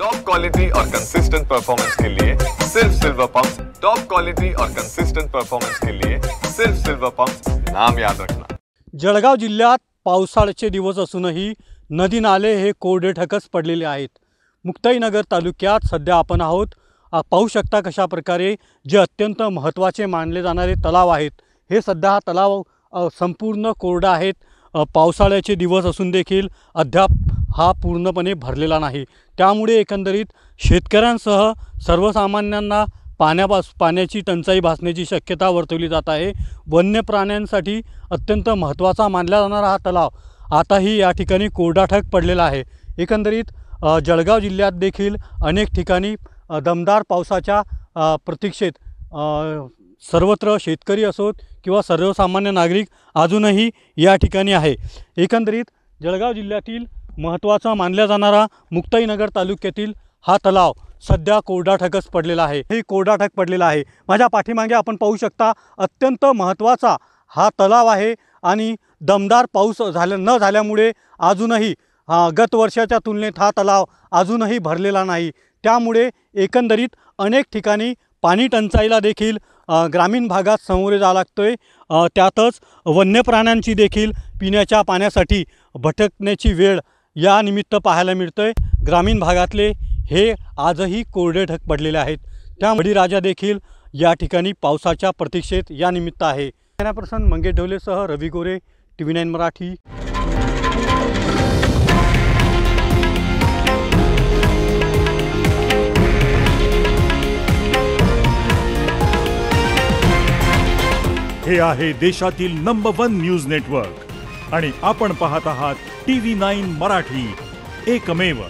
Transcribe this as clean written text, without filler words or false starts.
Top quality और consistent performance के लिए सिर्फ सिल्वर पंप्स। टॉप क्वालिटी और कंसिस्टेंट परफॉर्मेंस के लिए सिर्फ सिल्वर पंप्स, नाम याद रखना। जळगाव जिल्ह्यात पावसाळ्याचे दिवस असूनही नदी नाले हे कोरडे ठकच पडलेले आहेत। मुक्ताईनगर तालुक्यात सध्या आपण आहोत। पाहू शकता कशा प्रकारे जे अत्यंत महत्त्वाचे मानले जाणारे तलाव आहेत हे सध्या हा तलाव संपूर्ण कोरडा आहेत। पावसाळ्याचे दिवस असून देखील अद्याप हा पूर्णपणे भरलेला नाही। त्यामुळे एकंदरीत शेतकऱ्यांसह सर्वसामान्यांना पाण्याची टंचाई भासण्याची शक्यता वर्तवली जात आहे। वन्य प्राण्यांसाठी अत्यंत महत्त्वाचा मानला जाणारा हा तलाव आताही या ठिकाणी कोरडाठक पडलेला आहे। एकंदरीत जळगाव जिल्ह्यात देखील अनेक ठिकाणी दमदार पावसाच्या प्रतीक्षेत सर्वत्र शेतकरी असोत किंवा सर्वसामान्य नागरिक अजूनही या ठिकाणी आहे। एकंदरीत जळगाव जिल्ह्यातील महत्त्वाचा मानला जाणारा मुक्ताईनगर तालुक्यातील हा तलाव सध्या कोरडाठकच पडलेला आहे। हे कोरडाठक पडलेला आहे। माझ्या पाठीमागे आपण पाहू शकता अत्यंत महत्त्वाचा हा तलाव आहे आणि दमदार पाऊस न झाल्यामुळे अजूनही गत वर्षाच्या तुलनेत हा तलाव अजूनही भरलेला नाही। त्यामुळे एकंदरीत अनेक ठिकाणी पाणी टंचाईला देखील ग्रामीण भागात सामोरे जावं लागतोय। त्यातच वन्य प्राण्यांची देखील पिण्याच्या पाण्यासाठी भटकण्याची वेळ या निमित्त पाहायला मिळतोय। ग्रामीण भागातले हे आजही कोरडे ढग पडलेले आहेत। त्यामुळे राजा देखील या ठिकाणी पावसाच्या प्रतीक्षेत या निमित्त आहे। कॅमेरापर्सन मंगेश ढवलेसह रवी गोरे, TV9 मराठी। हे आहे देशातील नंबर 1 न्यूज नेटवर्क आणि आपण पाहत आहात TV9 मराठी, एकमेव।